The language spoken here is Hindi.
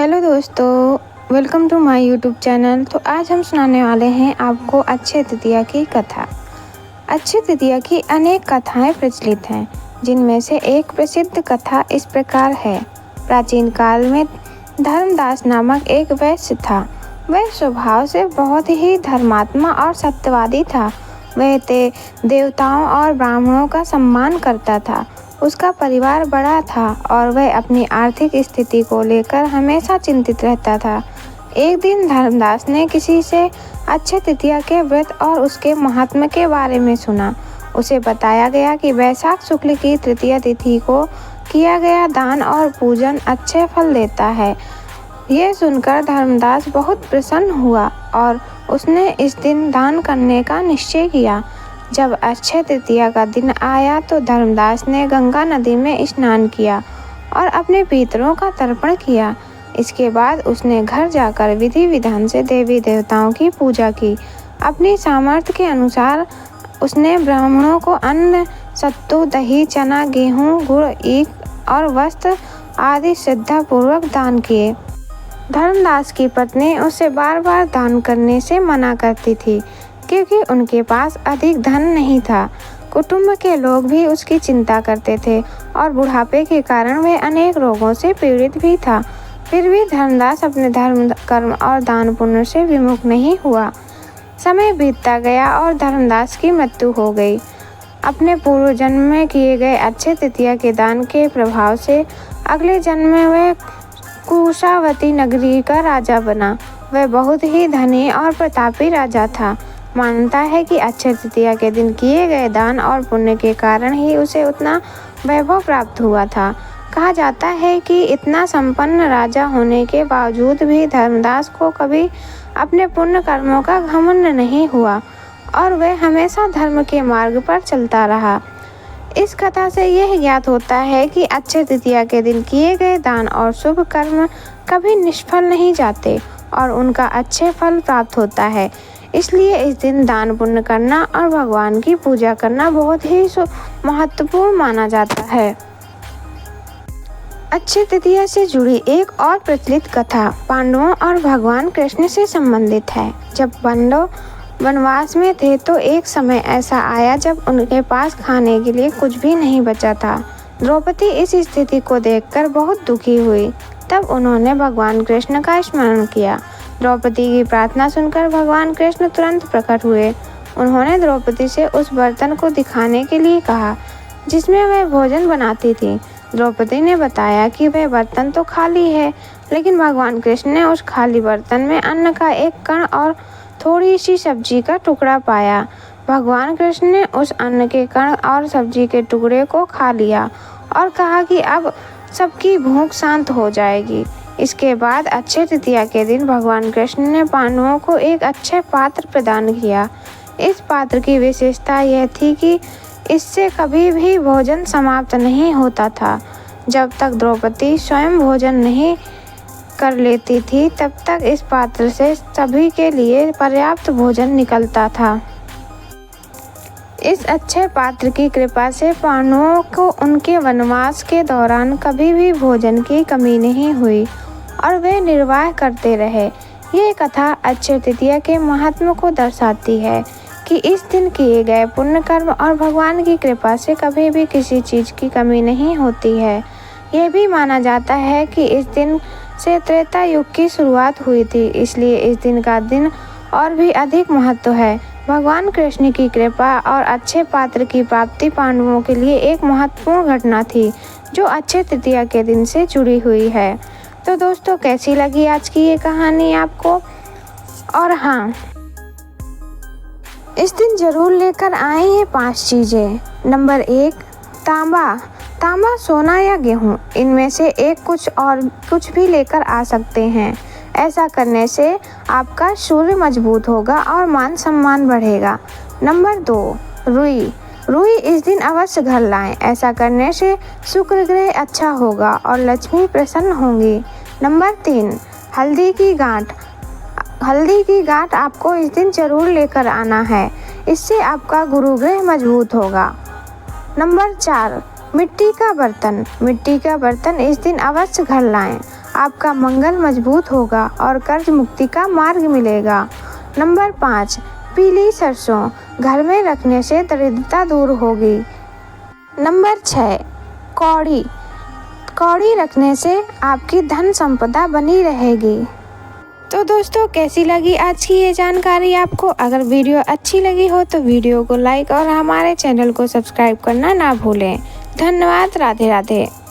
हेलो दोस्तों, welcome to my YouTube channel. तो आज हम सुनाने वाले हैं आपको अक्षय तृतीया की कथा। अक्षय तृतीया की अनेक कथाएं प्रचलित हैं, जिनमें से एक प्रसिद्ध कथा इस प्रकार है। प्राचीन काल में धर्मदास नामक एक वैश्य था। वह स्वभाव से बहुत ही धर्मात्मा और सत्यवादी था। वह देवताओं और ब्राह्मणों का सम्मान करता था। उसका परिवार बड़ा था और वह अपनी आर्थिक स्थिति को लेकर हमेशा चिंतित रहता था। एक दिन धर्मदास ने किसी से अक्षय तृतीया के व्रत और उसके महात्म्य के बारे में सुना। उसे बताया गया कि वैशाख शुक्ल की तृतीया तिथि को किया गया दान और पूजन अक्षय फल देता है। यह सुनकर धर्मदास बहुत प्रसन्न हुआ और उसने इस दिन दान करने का निश्चय किया। जब अक्षय तृतीया का दिन आया तो धर्मदास ने गंगा नदी में स्नान किया और अपने पितरों का तर्पण किया। इसके बाद उसने घर जाकर विधि विधान से देवी देवताओं की पूजा की। अपनी सामर्थ्य के अनुसार उसने ब्राह्मणों को अन्न, सत्तू, दही, चना, गेहूँ, गुड़, ईख और वस्त्र आदि श्रद्धापूर्वक दान किए। धर्मदास की पत्नी उसे बार बार दान करने से मना करती थी, क्योंकि उनके पास अधिक धन नहीं था। कुटुंब के लोग भी उसकी चिंता करते थे और बुढ़ापे के कारण वह अनेक रोगों से पीड़ित भी था। फिर भी धर्मदास अपने धर्म, कर्म और दान पुण्य से विमुख नहीं हुआ। समय बीतता गया और धर्मदास की मृत्यु हो गई। अपने पूर्व जन्म में किए गए अक्षय तृतीया के दान के प्रभाव से अगले जन्म में वह कुशावती नगरी का राजा बना। वह बहुत ही धनी और प्रतापी राजा था। मानता है कि अक्षय तृतीया के दिन किए गए दान और पुण्य के कारण ही उसे उतना वैभव प्राप्त हुआ था। कहा जाता है कि इतना संपन्न राजा होने के बावजूद भी धर्मदास को कभी अपने पुण्य कर्मों का घमंड नहीं हुआ और वह हमेशा धर्म के मार्ग पर चलता रहा। इस कथा से यह ज्ञात होता है कि अक्षय तृतीया के दिन किए गए दान और शुभ कर्म कभी निष्फल नहीं जाते और उनका अच्छे फल प्राप्त होता है। इसलिए इस दिन दान पुण्य करना और भगवान की पूजा करना बहुत ही महत्वपूर्ण माना जाता है। अक्षय तृतीया से जुड़ी एक और प्रचलित कथा पांडवों और भगवान कृष्ण से संबंधित है। जब पांडव वनवास में थे तो एक समय ऐसा आया जब उनके पास खाने के लिए कुछ भी नहीं बचा था। द्रौपदी इस स्थिति को देखकर बहुत दुखी हुई। तब उन्होंने भगवान कृष्ण का स्मरण किया। द्रौपदी की प्रार्थना सुनकर भगवान कृष्ण तुरंत प्रकट हुए। उन्होंने द्रौपदी से उस बर्तन को दिखाने के लिए कहा जिसमें वह भोजन बनाती थी। द्रौपदी ने बताया कि वह बर्तन तो खाली है, लेकिन भगवान कृष्ण ने उस खाली बर्तन में अन्न का एक कण और थोड़ी सी सब्जी का टुकड़ा पाया। भगवान कृष्ण ने उस अन्न के कण और सब्जी के टुकड़े को खा लिया और कहा कि अब सबकी भूख शांत हो जाएगी। इसके बाद अक्षय तृतीया के दिन भगवान कृष्ण ने पांडवों को एक अक्षय पात्र प्रदान किया। इस पात्र की विशेषता यह थी कि इससे कभी भी भोजन समाप्त नहीं होता था। जब तक द्रौपदी स्वयं भोजन नहीं कर लेती थी, तब तक इस पात्र से सभी के लिए पर्याप्त भोजन निकलता था। इस अक्षय पात्र की कृपा से पांडवों को उनके वनवास के दौरान कभी भी भोजन की कमी नहीं हुई और वे निर्वाह करते रहे। ये कथा अक्षय तृतीया के महात्म्य को दर्शाती है कि इस दिन किए गए पुण्य कर्म और भगवान की कृपा से कभी भी किसी चीज़ की कमी नहीं होती है। यह भी माना जाता है कि इस दिन से त्रेता युग की शुरुआत हुई थी, इसलिए इस दिन का दिन और भी अधिक महत्व है। भगवान कृष्ण की कृपा और अक्षय पात्र की प्राप्ति पांडवों के लिए एक महत्वपूर्ण घटना थी, जो अक्षय तृतीया के दिन से जुड़ी हुई है। तो दोस्तों, कैसी लगी आज की ये कहानी आपको? और हाँ, इस दिन जरूर लेकर आए हैं 5 चीज़ें। नंबर 1, तांबा। तांबा, सोना या गेहूँ, इनमें से एक कुछ भी लेकर आ सकते हैं। ऐसा करने से आपका शौर्य मजबूत होगा और मान सम्मान बढ़ेगा। नंबर 2, रुई। रुई इस दिन अवश्य घर लाएं। ऐसा करने से शुक्र ग्रह अच्छा होगा और लक्ष्मी प्रसन्न होंगी। नंबर 3, हल्दी की गांठ। हल्दी की गांठ आपको इस दिन जरूर लेकर आना है। इससे आपका गुरु ग्रह मजबूत होगा। नंबर 4, मिट्टी का बर्तन। मिट्टी का बर्तन इस दिन अवश्य घर लाएं। आपका मंगल मजबूत होगा और कर्ज मुक्ति का मार्ग मिलेगा। नंबर 5, पीली सरसों घर में रखने से दरिद्रता दूर होगी। नंबर 6, कौड़ी कौड़ी रखने से आपकी धन संपदा बनी रहेगी। तो दोस्तों, कैसी लगी आज की ये जानकारी आपको? अगर वीडियो अच्छी लगी हो तो वीडियो को लाइक और हमारे चैनल को सब्सक्राइब करना ना भूलें। धन्यवाद। राधे राधे।